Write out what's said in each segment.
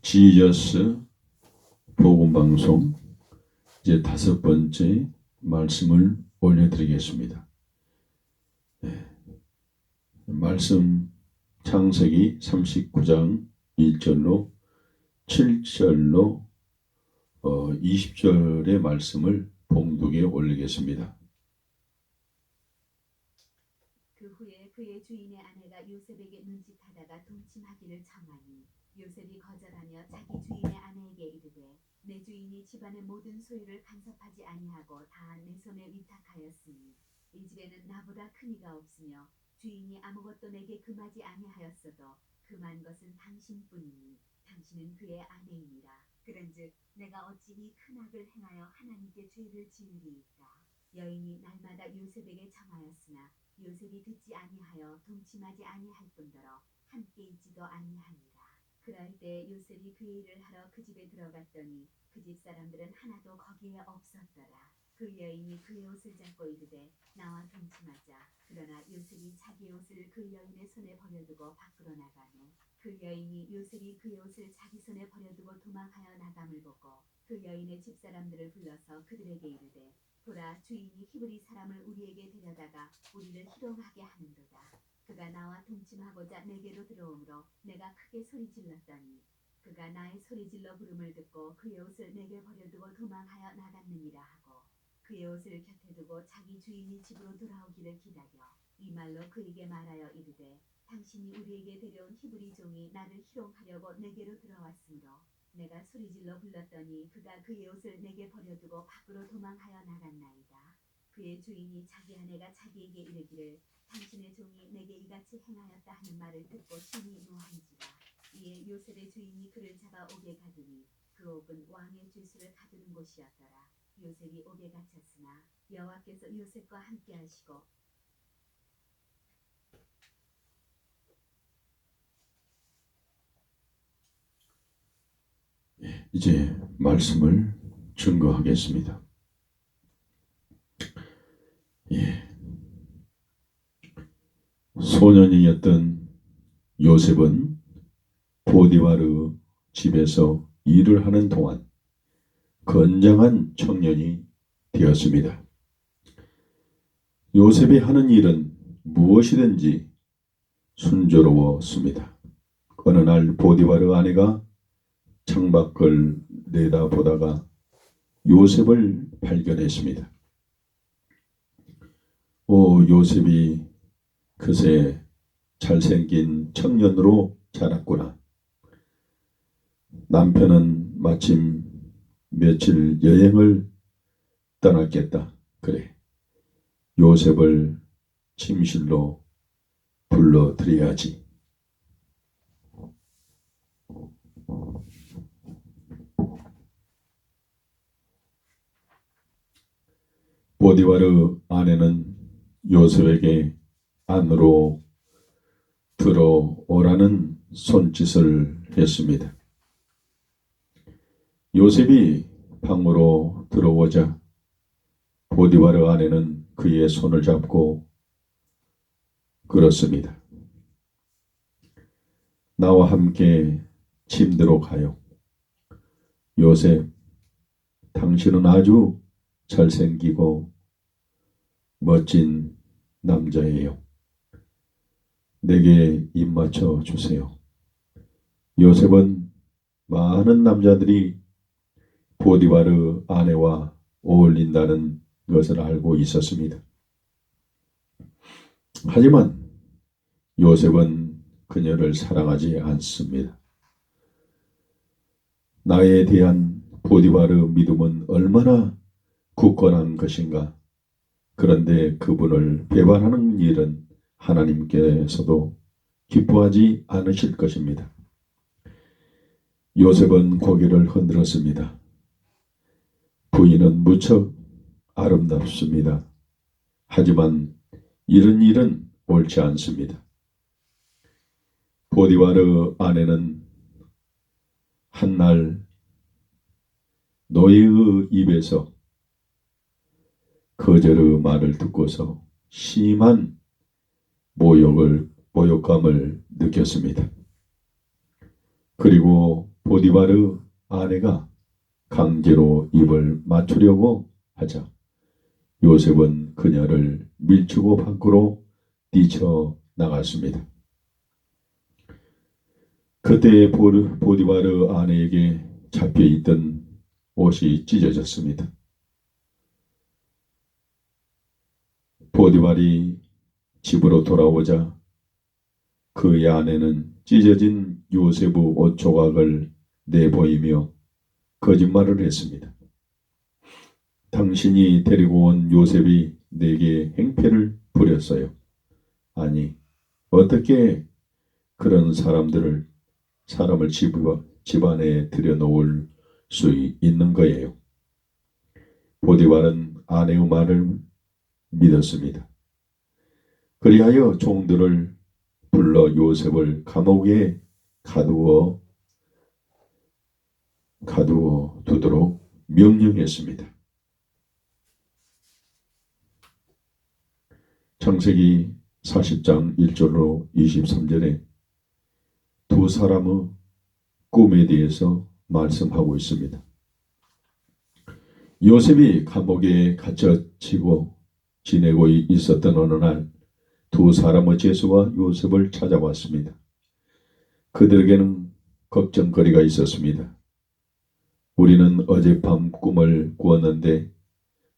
지저스 복음방송 이제 5번째 말씀을 올려드리겠습니다. 말씀 창세기 39장 1절로 7절로 20절의 말씀을 봉독에 올리겠습니다. 그 후에 그의 주인의 아내가 요셉에게 눈짓하다가 동침하기를 청하니 요셉이 거절하며 자기 주인의 아내에게 이르되 내 주인이 집안의 모든 소유를 간섭하지 아니하고 다 내 손에 위탁하였으니 이 집에는 나보다 큰 이가 없으며 주인이 아무것도 내게 금하지 아니하였어도 금한 것은 당신뿐이니 당신은 그의 아내이니라. 그런즉 내가 어찌 이 큰 악을 행하여 하나님께 죄를 지으리이까. 여인이 날마다 요셉에게 청하였으나 요셉이 듣지 아니하여 동침하지 아니할 뿐더러 함께 있지도 아니하니라. 그럴 때 요셉이 그 일을 하러 그 집에 들어갔더니 그 집 사람들은 하나도 거기에 없었더라. 그 여인이 그의 옷을 잡고 이르되 나와 동침하자. 그러나 요셉이 자기 옷을 그 여인의 손에 버려두고 밖으로 나가매 그 여인이 요셉이 그의 옷을 자기 손에 버려두고 도망하여 나감을 보고 그 여인의 집사람들을 불러서 그들에게 이르되 보라, 주인이 히브리 사람을 우리에게 데려다가 우리를 희롱하게 하는도다. 그가 나와 동침하고자 내게로 들어오므로 내가 크게 소리질렀더니 그가 나의 소리질러 부름을 듣고 그의 옷을 내게 버려두고 도망하여 나갔느니라 하고 그의 옷을 곁에 두고 자기 주인이 집으로 돌아오기를 기다려 이 말로 그에게 말하여 이르되 당신이 우리에게 데려온 히브리 종이 나를 희롱하려고 내게로 들어왔으므로 내가 소리질러 불렀더니 그가 그의 옷을 내게 버려두고 밖으로 도망하여 나갔나이다. 그의 주인이 자기 아내가 자기에게 이르기를 당신의 종이 내게 이같이 행하였다 하는 말을 듣고 심히 노한지라. 이에 요셉의 주인이 그를 잡아 옥에 가두니 그 옥은 왕의 죄수를 가두는 곳이었더라. 요셉이 옥에 갇혔으나 여호와께서 요셉과 함께 하시고 이제 말씀을 증거하겠습니다. 소년이었던 요셉은 보디바르 집에서 일을 하는 동안 건장한 청년이 되었습니다. 요셉이 하는 일은 무엇이든지 순조로웠습니다. 어느 날 보디바르 아내가 창밖을 내다보다가 요셉을 발견했습니다. 요셉이 그새 잘생긴 청년으로 자랐구나. 남편은 마침 며칠 여행을 떠났겠다. 그래, 요셉을 침실로 불러들여야지. 보디바르 아내는 요셉에게 안으로 들어오라는 손짓을 했습니다. 요셉이 방으로 들어오자 보디바르 아내는 그의 손을 잡고 그렇습니다. 나와 함께 침대로 가요. 요셉, 당신은 아주 잘생기고 멋진 남자예요. 내게 입맞춰 주세요. 요셉은 많은 남자들이 보디바르 아내와 어울린다는 것을 알고 있었습니다. 하지만 요셉은 그녀를 사랑하지 않습니다. 나에 대한 보디바르 믿음은 얼마나 굳건한 것인가. 그런데 그분을 배반하는 일은 하나님께서도 기뻐하지 않으실 것입니다. 요셉은 고개를 흔들었습니다. 부인은 무척 아름답습니다. 하지만 이런 일은 옳지 않습니다. 보디바르 아내는 한날 노예의 입에서 거절의 말을 듣고서 심한 모욕감을 느꼈습니다. 그리고 보디바르 아내가 강제로 입을 맞추려고 하자 요셉은 그녀를 밀치고 밖으로 뛰쳐나갔습니다. 그때 보디바르 아내에게 잡혀있던 옷이 찢어졌습니다. 보디발이 집으로 돌아오자 그의 아내는 찢어진 요셉의 옷 조각을 내보이며 거짓말을 했습니다. 당신이 데리고 온 요셉이 내게 행패를 부렸어요. 아니, 어떻게 그런 사람을 집안에 들여놓을 수 있는 거예요. 보디발은 아내의 말을 믿었습니다. 그리하여 종들을 불러 요셉을 감옥에 가두어 두도록 명령했습니다. 창세기 40장 1절로 23절에 두 사람의 꿈에 대해서 말씀하고 있습니다. 요셉이 감옥에 갇혀 지내고 있었던 어느 날 두 사람의 제수가 요셉을 찾아왔습니다. 그들에게는 걱정거리가 있었습니다. 우리는 어젯밤 꿈을 꾸었는데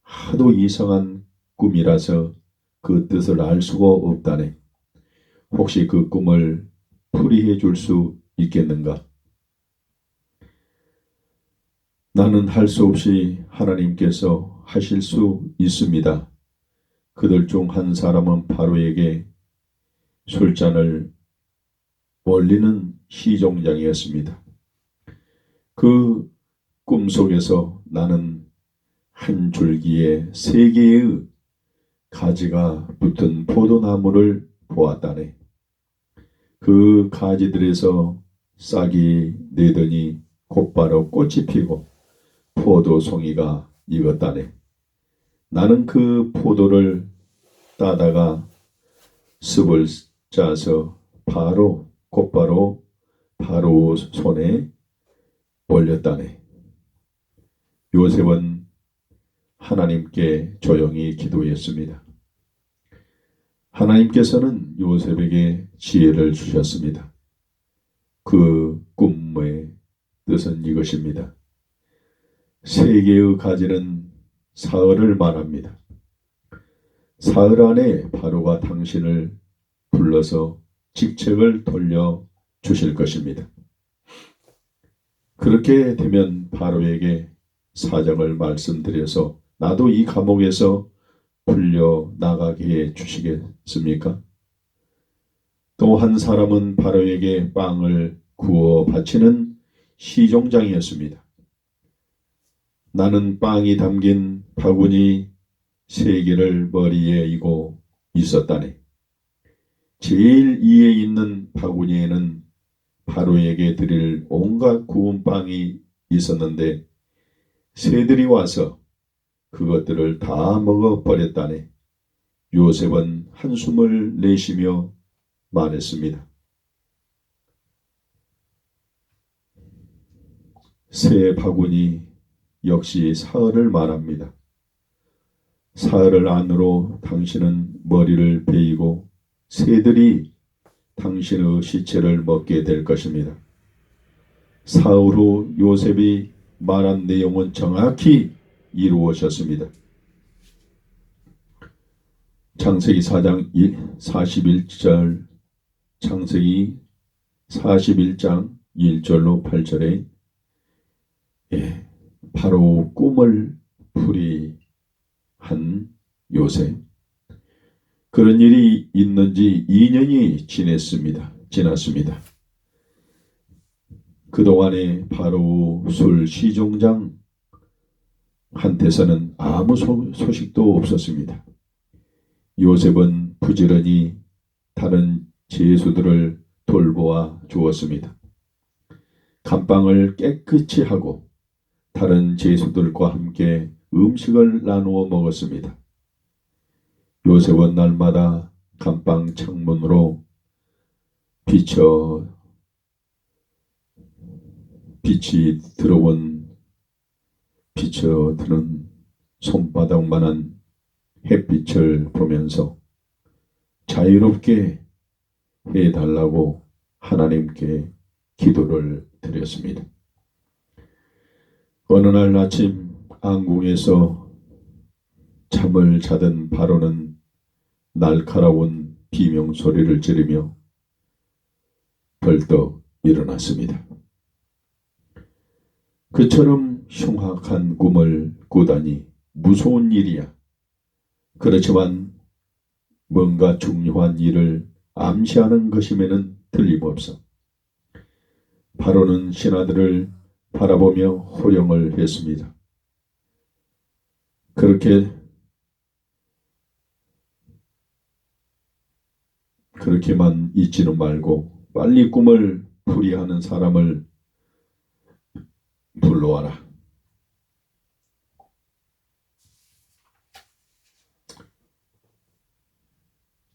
하도 이상한 꿈이라서 그 뜻을 알 수가 없다네. 혹시 그 꿈을 풀이해 줄 수 있겠는가? 나는 할 수 없이 하나님께서 하실 수 있습니다. 그들 중 한 사람은 바로에게 술잔을 올리는 시종장이었습니다. 그 꿈속에서 나는 한 줄기에 3개의 가지가 붙은 포도나무를 보았다네. 그 가지들에서 싹이 내더니 곧바로 꽃이 피고 포도송이가 익었다네. 나는 그 포도를 따다가 습을 짜서 곧바로 바로 손에 올렸다네. 요셉은 하나님께 조용히 기도했습니다. 하나님께서는 요셉에게 지혜를 주셨습니다. 그 꿈의 뜻은 이것입니다. 3개의 가지는 사흘을 말합니다. 사흘 안에 바로가 당신을 불러서 직책을 돌려 주실 것입니다. 그렇게 되면 바로에게 사정을 말씀드려서 나도 이 감옥에서 풀려 나가게 해 주시겠습니까? 또 한 사람은 바로에게 빵을 구워 바치는 시종장이었습니다. 나는 빵이 담긴 바구니 3개를 머리에 이고 있었다네. 제일 위에 있는 바구니에는 바로에게 드릴 온갖 구운 빵이 있었는데 새들이 와서 그것들을 다 먹어버렸다네. 요셉은 한숨을 내쉬며 말했습니다. 새 바구니 역시 사흘을 말합니다. 사흘을 안으로 당신은 머리를 베이고 새들이 당신의 시체를 먹게 될 것입니다. 사흘 후 요셉이 말한 내용은 정확히 이루어졌습니다. 창세기 4장 41절, 창세기 41장 1절로 8절에 바로 꿈을 풀이한 요셉. 그런 일이 있는지 2년이 지났습니다. 그동안에 바로 술 시종장 한테서는 아무 소식도 없었습니다. 요셉은 부지런히 다른 제수들을 돌보아 주었습니다. 감방을 깨끗이 하고 다른 제수들과 함께 음식을 나누어 먹었습니다. 요셉은 날마다 감방 창문으로 빛이 들어온 비쳐드는 손바닥만한 햇빛을 보면서 자유롭게 해달라고 하나님께 기도를 드렸습니다. 어느 날 아침 앙궁에서 잠을 자던 바로는 날카로운 비명소리를 지르며 벌떡 일어났습니다. 그처럼 흉악한 꿈을 꾸다니 무서운 일이야. 그렇지만 뭔가 중요한 일을 암시하는 것임에는 틀림없어. 바로는 신하들을 바라보며 호령을 했습니다. 그렇게만 있지는 말고 빨리 꿈을 풀이하는 사람을 불러와라.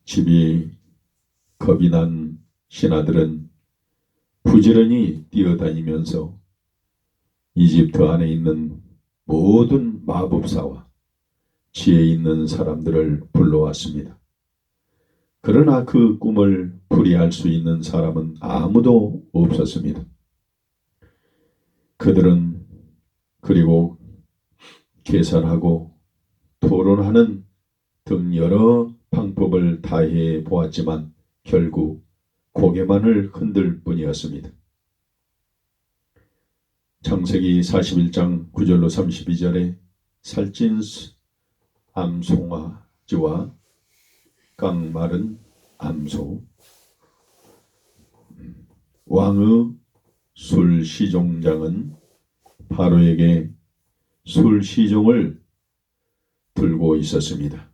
집이 겁이 난 신하들은 부지런히 뛰어다니면서 이집트 안에 있는 모든 마법사와 지혜 있는 사람들을 불러왔습니다. 그러나 그 꿈을 풀이할 수 있는 사람은 아무도 없었습니다. 그들은 그리고 계산하고 토론하는 등 여러 방법을 다해 보았지만 결국 고개만을 흔들 뿐이었습니다. 창세기 41장 9절로 32절에 살찐 암송아지와 깡마른 암소, 왕의 술시종장은 바로에게 술시종을 들고 있었습니다.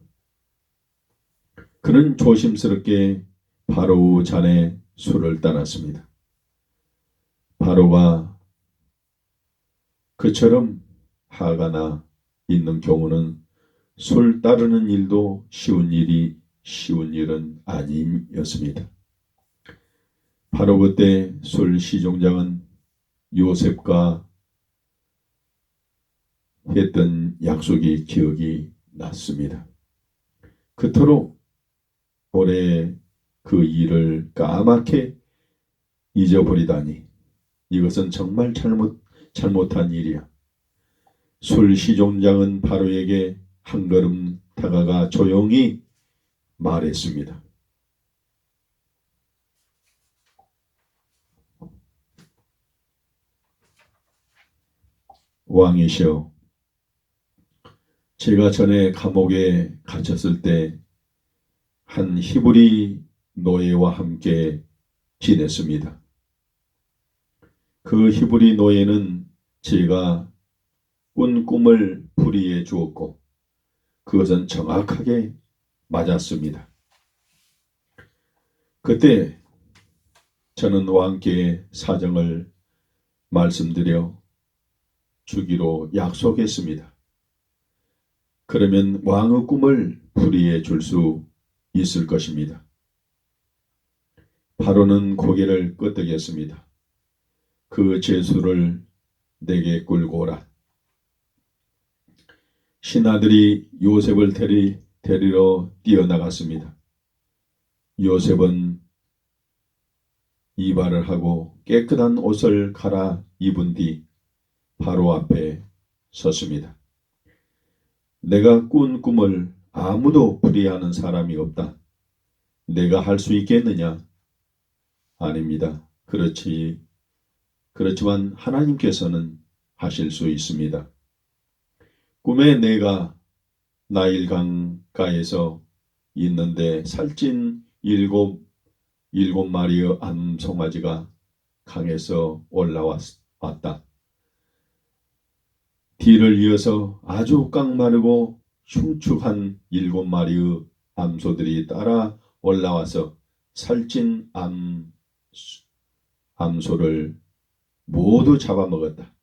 그는 조심스럽게 바로 잔에 술을 따랐습니다. 바로가 그처럼 화가 나 있는 경우는 술 따르는 일도 쉬운 일은 아니었습니다. 바로 그때 술 시종장은 요셉과 했던 약속이 기억이 났습니다. 그토록 오래 그 일을 까맣게 잊어버리다니 이것은 정말 잘못한 일이야. 술 시종장은 바로에게 한 걸음 다가가 조용히 말했습니다. 왕이시여, 제가 전에 감옥에 갇혔을 때 한 히브리 노예와 함께 지냈습니다. 그 히브리 노예는 제가 꾼 꿈을 풀이해 주었고 그것은 정확하게 맞았습니다. 그때 저는 왕께 사정을 말씀드려 주기로 약속했습니다. 그러면 왕의 꿈을 풀이해 줄 수 있을 것입니다. 바로는 고개를 끄덕였습니다. 그 죄수를 내게 끌고 오라. 신하들이 요셉을 데리러 뛰어나갔습니다. 요셉은 이발을 하고 깨끗한 옷을 갈아 입은 뒤 바로 앞에 섰습니다. 내가 꾼 꿈을 아무도 풀이하는 사람이 없다. 내가 할 수 있겠느냐? 아닙니다. 그렇지만 하나님께서는 하실 수 있습니다. 꿈에 내가 나일 강가에서 있는데 살찐 일곱 마리의 암송아지가 강에서 올라왔다. 뒤를 이어서 아주 깡마르고 흉측한 7마리의 암소들이 따라 올라와서 살찐 암소를 모두 잡아먹었다.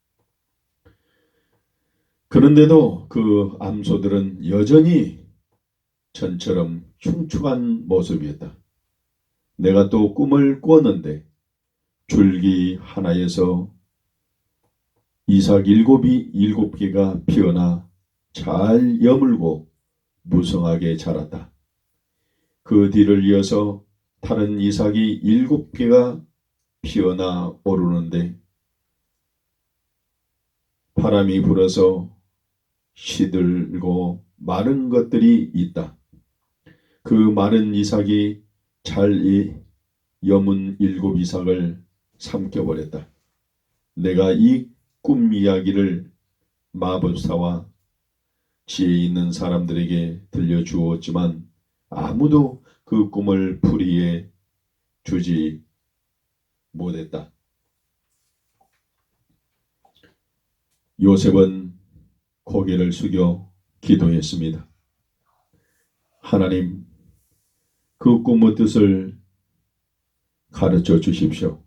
그런데도 그 암소들은 여전히 전처럼 흉측한 모습이었다. 내가 또 꿈을 꾸었는데 줄기 하나에서 이삭 일곱 개가 피어나 잘 여물고 무성하게 자랐다. 그 뒤를 이어서 다른 이삭이 7개가 피어나 오르는데 바람이 불어서 시들고 마른 것들이 있다. 그 마른 이삭이 잘 여문 7이삭을 삼켜버렸다. 내가 이 꿈 이야기를 마법사와 지혜 있는 사람들에게 들려주었지만 아무도 그 꿈을 풀이해 주지 못했다. 요셉은 고개를 숙여 기도했습니다. 하나님, 그 꿈의 뜻을 가르쳐 주십시오.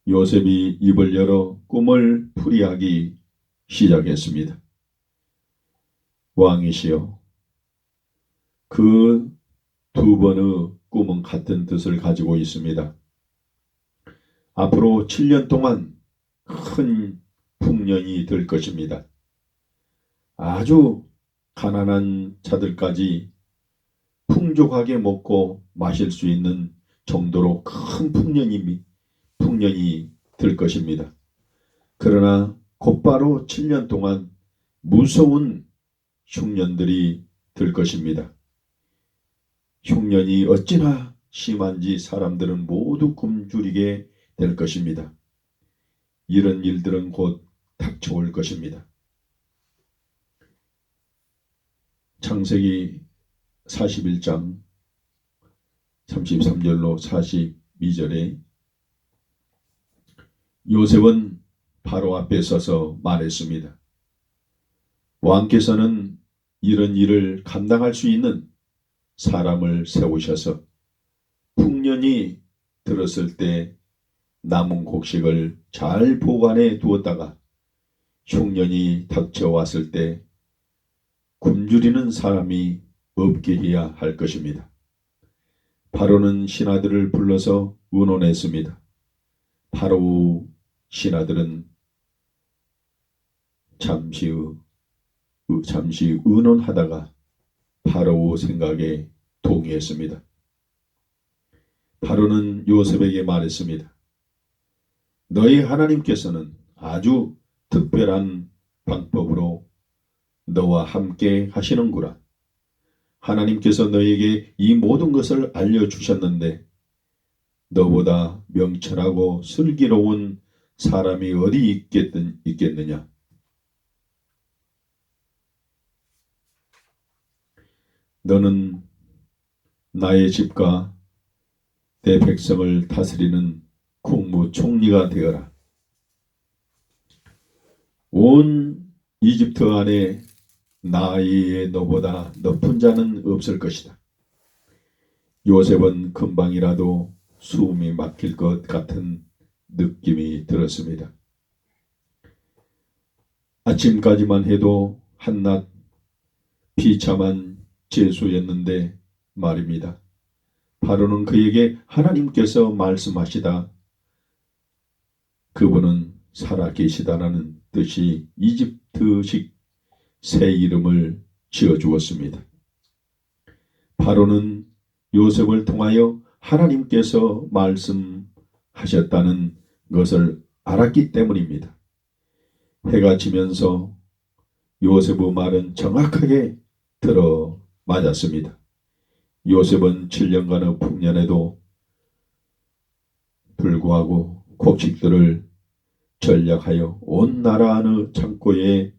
요셉이 입을 열어 꿈을 풀이하기 시작했습니다. 왕이시여, 그 두 번의 꿈은 같은 뜻을 가지고 있습니다. 앞으로 7년 동안 큰 풍년이 될 것입니다. 아주 가난한 자들까지 풍족하게 먹고 마실 수 있는 정도로 큰 풍년이 될 것입니다. 그러나 곧바로 7년 동안 무서운 흉년들이 될 것입니다. 흉년이 어찌나 심한지 사람들은 모두 굶주리게 될 것입니다. 이런 일들은 곧 닥쳐올 것입니다. 창세기 41장 33절로 42절에 요셉은 바로 앞에 서서 말했습니다. 왕께서는 이런 일을 감당할 수 있는 사람을 세우셔서 풍년이 들었을 때 남은 곡식을 잘 보관해 두었다가 흉년이 닥쳐왔을 때 굶주리는 사람이 없게 해야 할 것입니다. 바로는 신하들을 불러서 의논했습니다. 바로 신하들은 잠시 의논하다가 바로 생각에 동의했습니다. 바로는 요셉에게 말했습니다. 너희 하나님께서는 아주 특별한 방법으로 너와 함께 하시는구나. 하나님께서 너에게 이 모든 것을 알려주셨는데 너보다 명철하고 슬기로운 사람이 어디 있겠느냐. 너는 나의 집과 내 백성을 다스리는 국무총리가 되어라. 온 이집트 안에 나이에 너보다 높은 자는 없을 것이다. 요셉은 금방이라도 숨이 막힐 것 같은 느낌이 들었습니다. 아침까지만 해도 한낮 비참한 재수였는데 말입니다. 바로는 그에게 하나님께서 말씀하시다 그분은 살아계시다라는 뜻이 이집트식 새 이름을 지어주었습니다. 바로는 요셉을 통하여 하나님께서 말씀하셨다는 것을 알았기 때문입니다. 해가 지면서 요셉의 말은 정확하게 들어맞았습니다. 요셉은 7년간의 풍년에도 불구하고 곡식들을 전략하여 온 나라 어느 창고에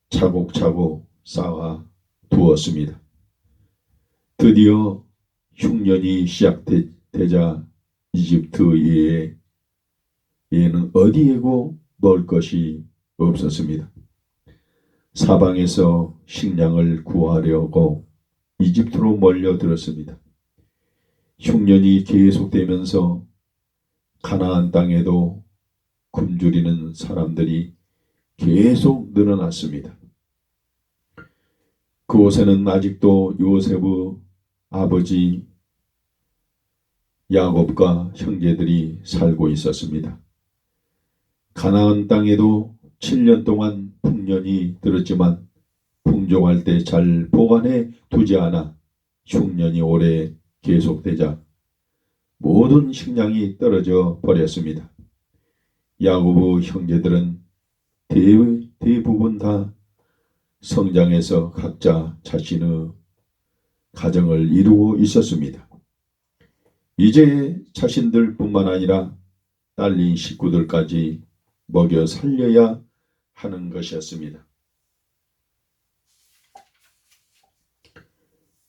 차곡차곡 쌓아 두었습니다. 드디어 흉년이 시작되자 이집트에는 어디에고 넣을 것이 없었습니다. 사방에서 식량을 구하려고 이집트로 몰려들었습니다. 흉년이 계속되면서 가나안 땅에도 굶주리는 사람들이 계속 늘어났습니다. 그곳에는 아직도 요셉의 아버지 야곱과 형제들이 살고 있었습니다. 가나안 땅에도 7년 동안 풍년이 들었지만 풍족할 때 잘 보관해 두지 않아 흉년이 오래 계속되자 모든 식량이 떨어져 버렸습니다. 야고보 형제들은 대부분 다 성장해서 각자 자신의 가정을 이루고 있었습니다. 이제 자신들뿐만 아니라 딸린 식구들까지 먹여 살려야 하는 것이었습니다.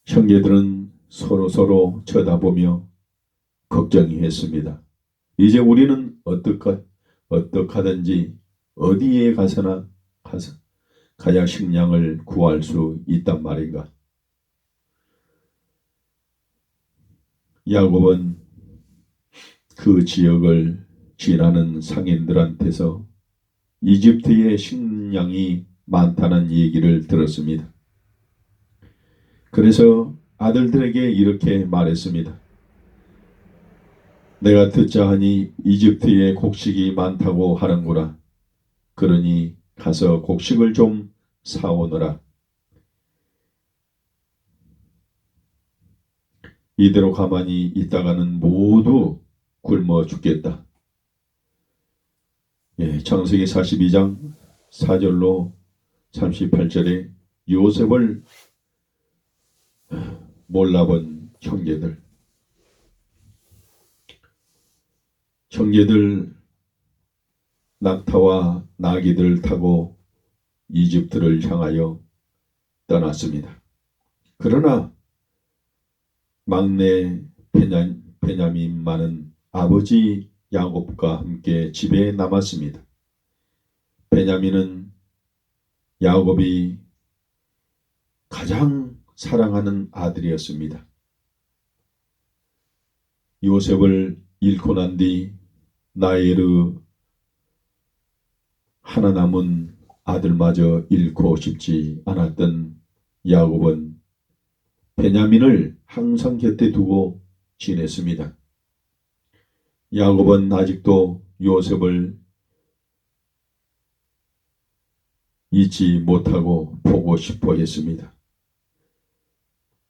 형제들은 서로 쳐다보며 걱정이 했습니다. 이제 우리는 어떡하든지 어디에 가야 식량을 구할 수 있단 말인가. 야곱은 그 지역을 지나는 상인들한테서 이집트의 식량이 많다는 얘기를 들었습니다. 그래서 아들들에게 이렇게 말했습니다. 내가 듣자 하니 이집트에 곡식이 많다고 하는구나. 그러니 가서 곡식을 좀 사오너라. 이대로 가만히 있다가는 모두 굶어 죽겠다. 창세기 42장 4절로 38절에 요셉을 몰라본 형제들 낙타와 나귀들 타고 이집트를 향하여 떠났습니다. 그러나 막내 베냐민만은 아버지 야곱과 함께 집에 남았습니다. 베냐민은 야곱이 가장 사랑하는 아들이었습니다. 요셉을 잃고 난 뒤 나엘의 하나 남은 아들마저 잃고 싶지 않았던 야곱은 베냐민을 항상 곁에 두고 지냈습니다. 야곱은 아직도 요셉을 잊지 못하고 보고 싶어 했습니다.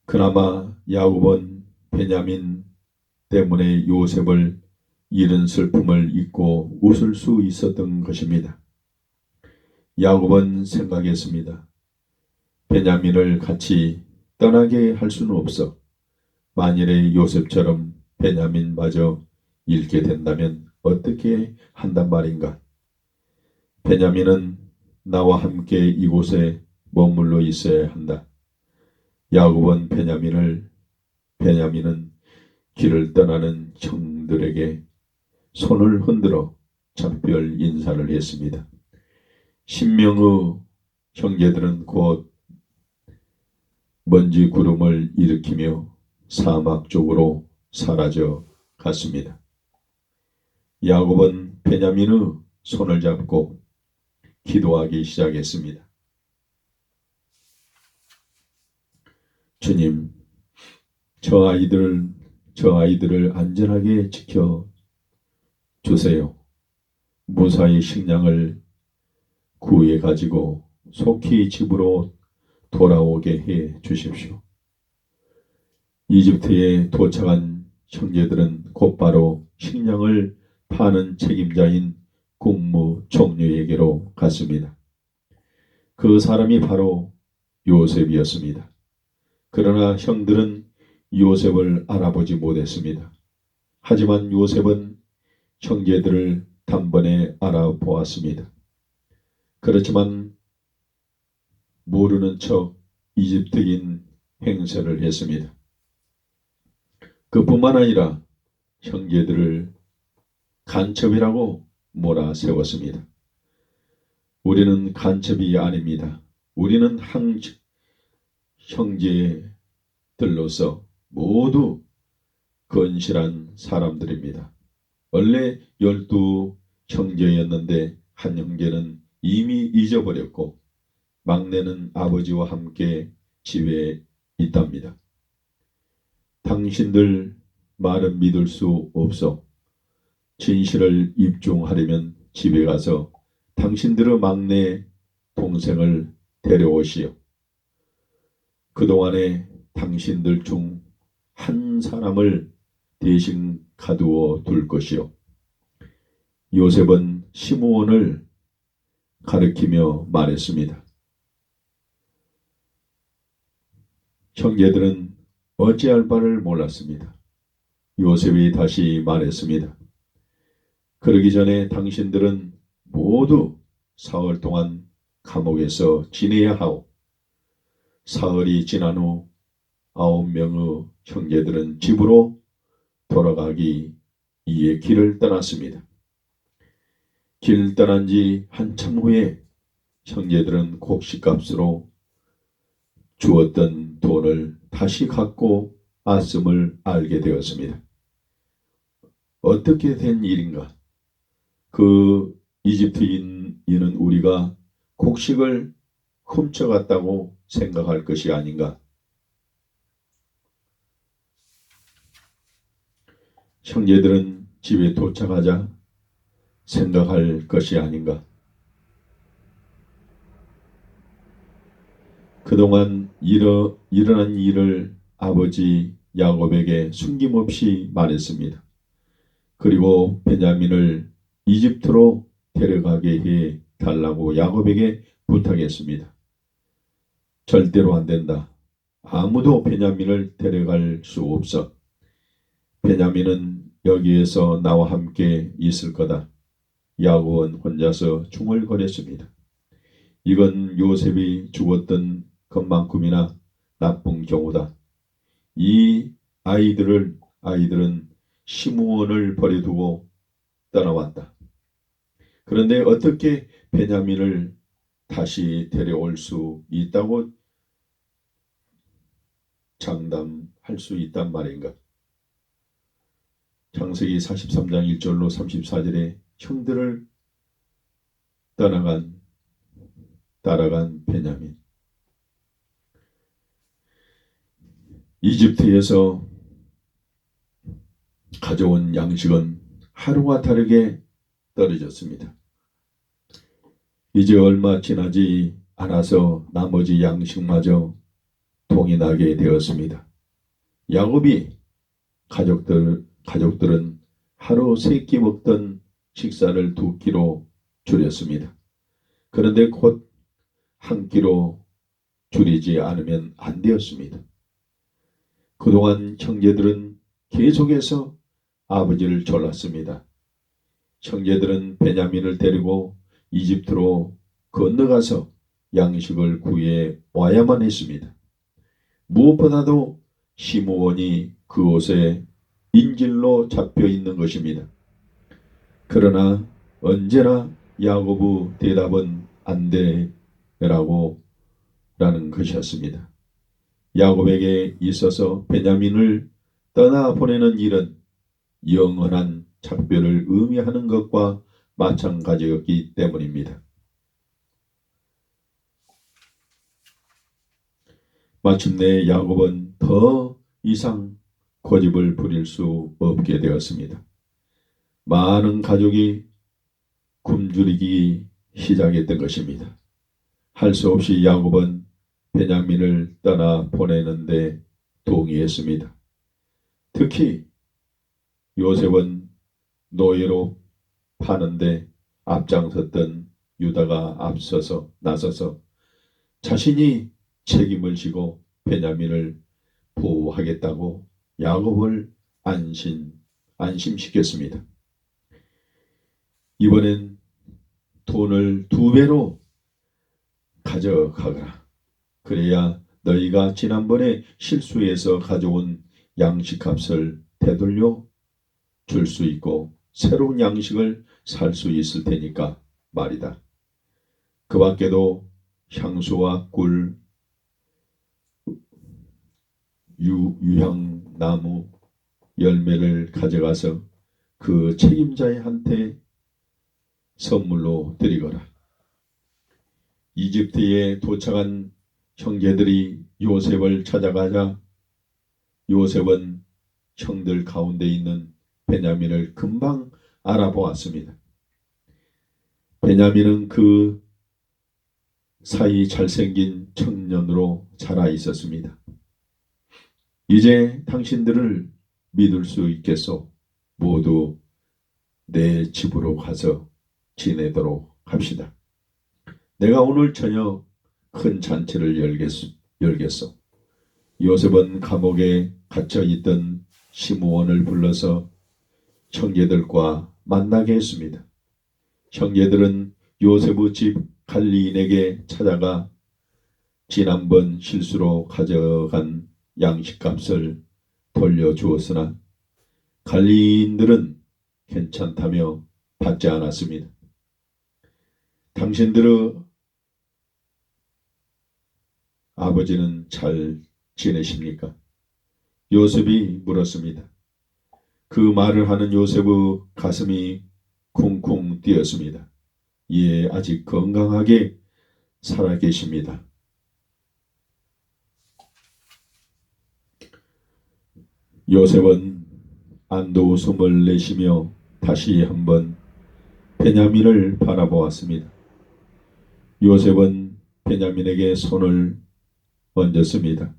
그나마 야곱은 베냐민 때문에 요셉을 잃은 슬픔을 잊고 웃을 수 있었던 것입니다. 야곱은 생각했습니다. 베냐민을 같이 떠나게 할 수는 없어. 만일에 요셉처럼 베냐민마저 잃게 된다면 어떻게 한단 말인가. 베냐민은 나와 함께 이곳에 머물러 있어야 한다. 야곱은 베냐민은 길을 떠나는 형들에게 손을 흔들어 작별 인사를 했습니다. 10명의 형제들은 곧 먼지 구름을 일으키며 사막 쪽으로 사라져 갔습니다. 야곱은 베냐민의 손을 잡고 기도하기 시작했습니다. 주님, 저 아이들을 안전하게 지켜 주세요. 무사히 식량을 구해 가지고 속히 집으로 돌아오게 해 주십시오. 이집트에 도착한 형제들은 곧바로 식량을 파는 책임자인 국무총리에게로 갔습니다. 그 사람이 바로 요셉이었습니다. 그러나 형들은 요셉을 알아보지 못했습니다. 하지만 요셉은 형제들을 단번에 알아보았습니다. 그렇지만 모르는 척 이집트인 행세를 했습니다. 그뿐만 아니라 형제들을 간첩이라고 몰아세웠습니다. 우리는 간첩이 아닙니다. 우리는 형제들로서 모두 건실한 사람들입니다. 원래 12 형제였는데 한 형제는 이미 잊어버렸고 막내는 아버지와 함께 집에 있답니다. 당신들 말은 믿을 수 없어. 진실을 입증하려면 집에 가서 당신들의 막내 동생을 데려오시오. 그동안에 당신들 중 한 사람을 대신 가두어 둘 것이요. 요셉은 시므온을 가리키며 말했습니다. 형제들은 어찌할 바를 몰랐습니다. 요셉이 다시 말했습니다. 그러기 전에 당신들은 모두 사흘 동안 감옥에서 지내야 하오. 사흘이 지난 후 9명의 형제들은 집으로 돌아가기 위해 길을 떠났습니다. 길 떠난 지 한참 후에 형제들은 곡식값으로 주었던 돈을 다시 갖고 왔음을 알게 되었습니다. 어떻게 된 일인가? 그 이집트인은 우리가 곡식을 훔쳐갔다고 생각할 것이 아닌가? 형제들은 집에 도착하자 생각할 것이 아닌가? 그동안 일어난 일을 아버지 야곱에게 숨김없이 말했습니다. 그리고 베냐민을 이집트로 데려가게 해 달라고 야곱에게 부탁했습니다. 절대로 안 된다. 아무도 베냐민을 데려갈 수 없어. 베냐민은 여기에서 나와 함께 있을 거다. 야곱은 혼자서 중얼거렸습니다. 이건 요셉이 죽었던 것만큼이나 나쁜 경우다. 이 아이들은 시므온을 버려두고 떠나왔다. 그런데 어떻게 베냐민을 다시 데려올 수 있다고 장담할 수 있단 말인가? 창세기 43장 1절로 34절에 형들을 따라간 베냐민. 이집트에서 가져온 양식은 하루와 다르게 떨어졌습니다. 이제 얼마 지나지 않아서 나머지 양식마저 동이 나게 되었습니다. 야곱이 가족들은 하루 3끼 먹던 식사를 2끼로 줄였습니다. 그런데 곧 1끼로 줄이지 않으면 안 되었습니다. 그동안 형제들은 계속해서 아버지를 졸랐습니다. 형제들은 베냐민을 데리고 이집트로 건너가서 양식을 구해 와야만 했습니다. 무엇보다도 시므온이 그곳에 인질로 잡혀 있는 것입니다. 그러나 언제나 야곱의 대답은 안 돼라는 것이었습니다. 야곱에게 있어서 베냐민을 떠나보내는 일은 영원한 작별을 의미하는 것과 마찬가지였기 때문입니다. 마침내 야곱은 더 이상 고집을 부릴 수 없게 되었습니다. 많은 가족이 굶주리기 시작했던 것입니다. 할 수 없이 야곱은 베냐민을 떠나 보내는데 동의했습니다. 특히 요셉은 노예로 파는데 앞장섰던 유다가 나서서 자신이 책임을 지고 베냐민을 보호하겠다고 야곱을 안심시켰습니다. 이번엔 돈을 2배로 가져가거라. 그래야 너희가 지난번에 실수해서 가져온 양식값을 되돌려 줄 수 있고 새로운 양식을 살 수 있을 테니까 말이다. 그 밖에도 향수와 꿀, 유향나무 열매를 가져가서 그 책임자한테 선물로 드리거라. 이집트에 도착한 형제들이 요셉을 찾아가자 요셉은 형들 가운데 있는 베냐민을 금방 알아보았습니다. 베냐민은 그 사이 잘생긴 청년으로 자라 있었습니다. 이제 당신들을 믿을 수 있겠소. 모두 내 집으로 가서 지내도록 합시다. 내가 오늘 저녁 큰 잔치를 열겠소. 요셉은 감옥에 갇혀 있던 시므온을 불러서 형제들과 만나게 했습니다. 형제들은 요셉의 집 갈리인에게 찾아가 지난번 실수로 가져간 양식값을 돌려주었으나 갈리인들은 괜찮다며 받지 않았습니다. 당신들의 아버지는 잘 지내십니까? 요셉이 물었습니다. 그 말을 하는 요셉의 가슴이 쿵쿵 뛰었습니다. 예, 아직 건강하게 살아계십니다. 요셉은 안도 웃음을 내쉬며 다시 한번 베냐민을 바라보았습니다. 요셉은 베냐민에게 손을 얹었습니다.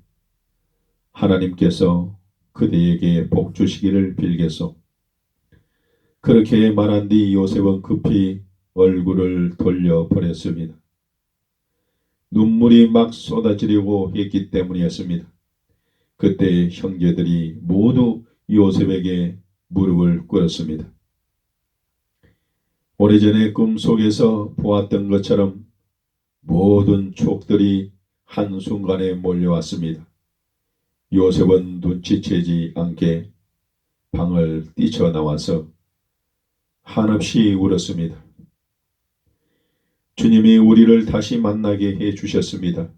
하나님께서 그대에게 복 주시기를 빌겠소. 그렇게 말한 뒤 요셉은 급히 얼굴을 돌려버렸습니다. 눈물이 막 쏟아지려고 했기 때문이었습니다. 그때 형제들이 모두 요셉에게 무릎을 꿇었습니다. 오래전에 꿈속에서 보았던 것처럼 모든 추억들이 한순간에 몰려왔습니다. 요셉은 눈치채지 않게 방을 뛰쳐나와서 한없이 울었습니다. 주님이 우리를 다시 만나게 해주셨습니다.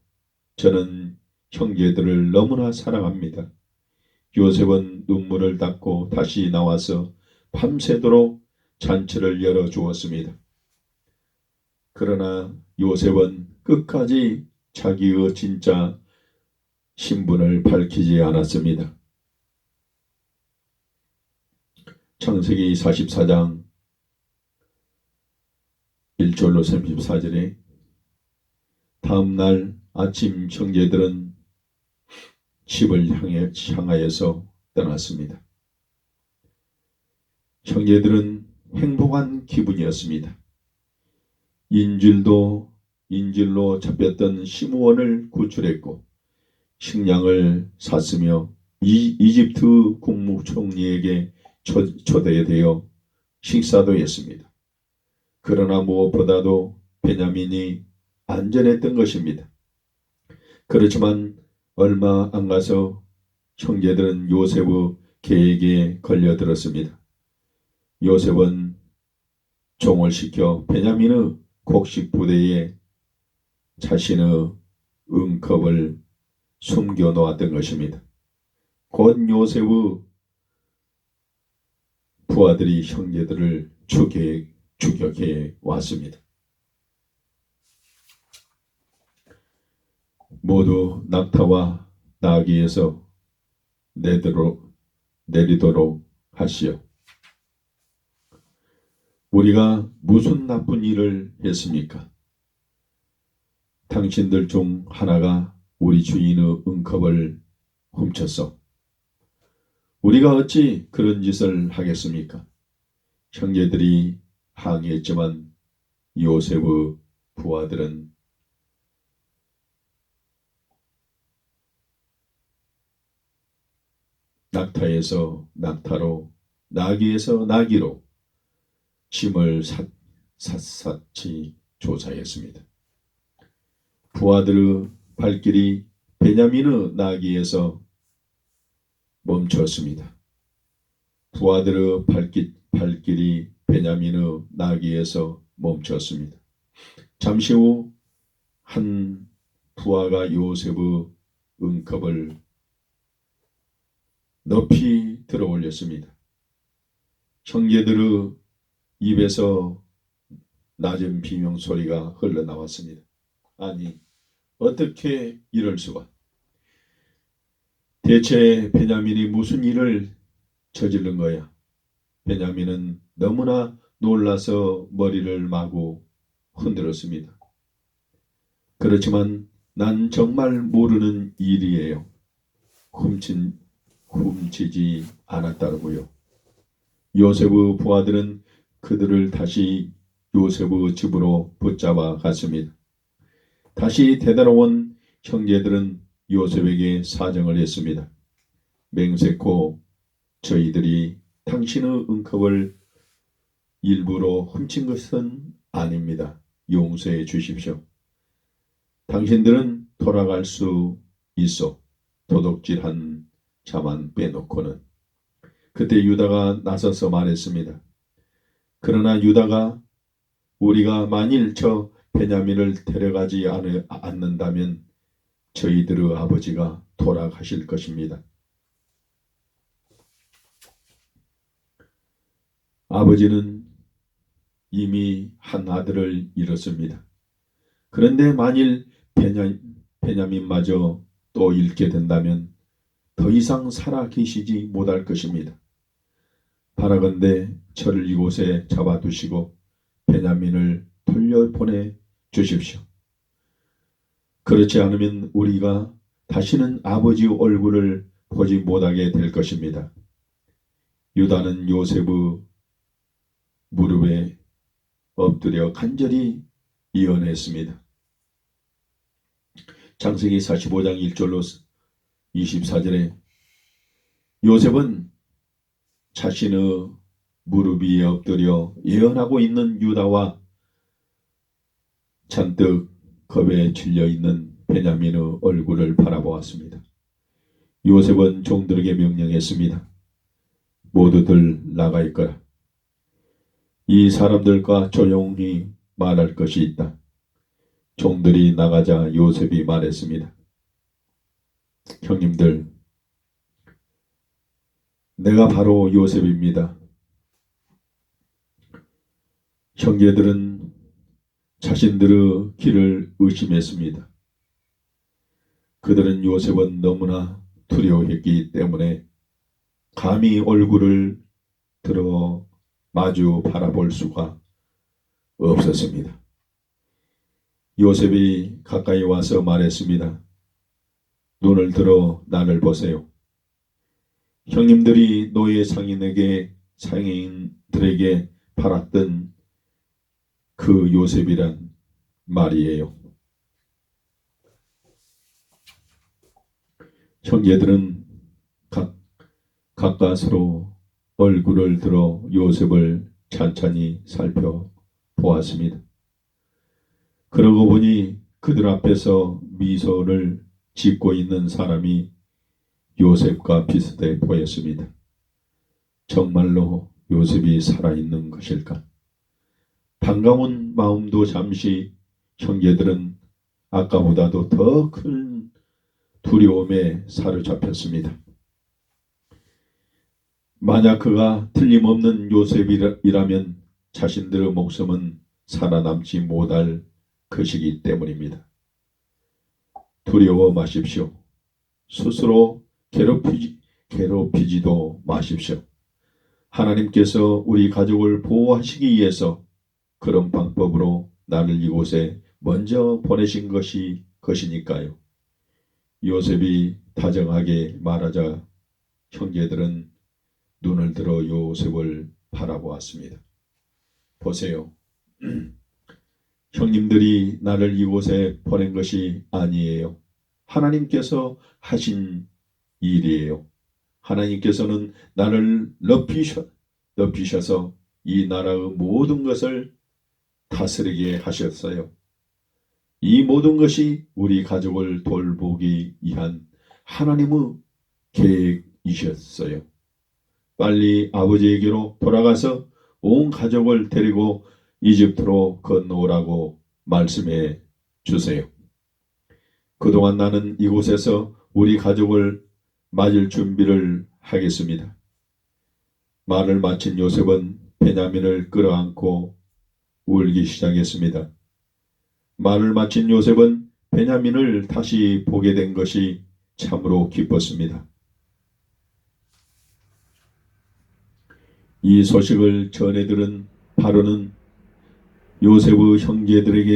저는 형제들을 너무나 사랑합니다. 요셉은 눈물을 닦고 다시 나와서 밤새도록 잔치를 열어주었습니다. 그러나 요셉은 끝까지 자기의 진짜 신분을 밝히지 않았습니다. 창세기 44장 1절로 34절에 다음날 아침 형제들은 집을 향하여서 떠났습니다. 형제들은 행복한 기분이었습니다. 인질로 잡혔던 시므온을 구출했고 식량을 샀으며 이집트 국무총리에게 초대되어 식사도 했습니다. 그러나 무엇보다도 베냐민이 안전했던 것입니다. 그렇지만 얼마 안 가서 형제들은 요셉의 계획에 걸려들었습니다. 요셉은 종을 시켜 베냐민의 곡식 부대에 자신의 은컵을 숨겨 놓았던 것입니다. 곧 요셉의 부하들이 형제들을 추격해 왔습니다. 모두 낙타와 나귀에서 내리도록 하시오. 우리가 무슨 나쁜 일을 했습니까? 당신들 중 하나가 우리 주인의 은컵을 훔쳤어. 우리가 어찌 그런 짓을 하겠습니까? 형제들이 항의했지만 요셉의 부하들은 낙타에서 낙타로, 나귀에서 나귀로 짐을 샅샅이 조사했습니다. 부하들의 발길이 베냐민의 나귀에서 멈췄습니다. 부하들의 발길이 베냐민의 나귀에서 멈췄습니다. 잠시 후 한 부하가 요셉의 은컵을 높이 들어 올렸습니다. 형제들의 입에서 낮은 비명소리가 흘러나왔습니다. 아니, 어떻게 이럴 수가? 대체 베냐민이 무슨 일을 저지른 거야? 베냐민은 너무나 놀라서 머리를 마구 흔들었습니다. 그렇지만 난 정말 모르는 일이에요. 훔치지 않았다고요. 요셉의 부하들은 그들을 다시 요셉의 집으로 붙잡아 갔습니다. 다시 되돌아온 형제들은 요셉에게 사정을 했습니다. 맹세코 저희들이 당신의 은컵을 일부러 훔친 것은 아닙니다. 용서해 주십시오. 당신들은 돌아갈 수 있어. 도둑질한 자만 빼놓고는. 그때 유다가 나서서 말했습니다. 그러나 유다가 우리가 만일 저 베냐민을 데려가지 않는다면 저희들의 아버지가 돌아가실 것입니다. 아버지는 이미 한 아들을 잃었습니다. 그런데 만일 베냐민마저 또 잃게 된다면 더 이상 살아 계시지 못할 것입니다. 바라건대 저를 이곳에 잡아두시고 베냐민을 돌려보내 주십시오. 그렇지 않으면 우리가 다시는 아버지의 얼굴을 보지 못하게 될 것입니다. 유다는 요셉의 무릎에 엎드려 간절히 이언했습니다. 창세기 45장 1절로 24절에 요셉은 자신의 무릎 위에 엎드려 예언하고 있는 유다와 잔뜩 겁에 질려 있는 베냐민의 얼굴을 바라보았습니다. 요셉은 종들에게 명령했습니다. 모두들 나가 있거라. 이 사람들과 조용히 말할 것이 있다. 종들이 나가자 요셉이 말했습니다. 형님들, 내가 바로 요셉입니다. 형제들은 자신들의 길을 의심했습니다. 그들은 요셉은 너무나 두려워했기 때문에 감히 얼굴을 들어 마주 바라볼 수가 없었습니다. 요셉이 가까이 와서 말했습니다. 눈을 들어 나를 보세요. 형님들이 노예 상인들에게 팔았던 그 요셉이란 말이에요. 형제들은 가까스로 얼굴을 들어 요셉을 찬찬히 살펴보았습니다. 그러고 보니 그들 앞에서 미소를 짓고 있는 사람이 요셉과 비슷해 보였습니다. 정말로 요셉이 살아있는 것일까? 반가운 마음도 잠시 형제들은 아까보다도 더 큰 두려움에 사로잡혔습니다. 만약 그가 틀림없는 요셉이라면 자신들의 목숨은 살아남지 못할 것이기 때문입니다. 두려워 마십시오. 스스로 괴롭히지도 마십시오. 하나님께서 우리 가족을 보호하시기 위해서 그런 방법으로 나를 이곳에 먼저 보내신 것이니까요. 요셉이 다정하게 말하자 형제들은 눈을 들어 요셉을 바라보았습니다. 보세요. 형님들이 나를 이곳에 보낸 것이 아니에요. 하나님께서 하신 일이에요. 하나님께서는 나를 높이셔서 이 나라의 모든 것을 다스리게 하셨어요. 이 모든 것이 우리 가족을 돌보기 위한 하나님의 계획이셨어요. 빨리 아버지에게로 돌아가서 온 가족을 데리고 이집트로 건너오라고 말씀해 주세요. 그동안 나는 이곳에서 우리 가족을 맞을 준비를 하겠습니다. 말을 마친 요셉은 베냐민을 끌어안고 울기 시작했습니다. 말을 마친 요셉은 베냐민을 다시 보게 된 것이 참으로 기뻤습니다. 이 소식을 전해 들은 바로는 요셉의 형제들에게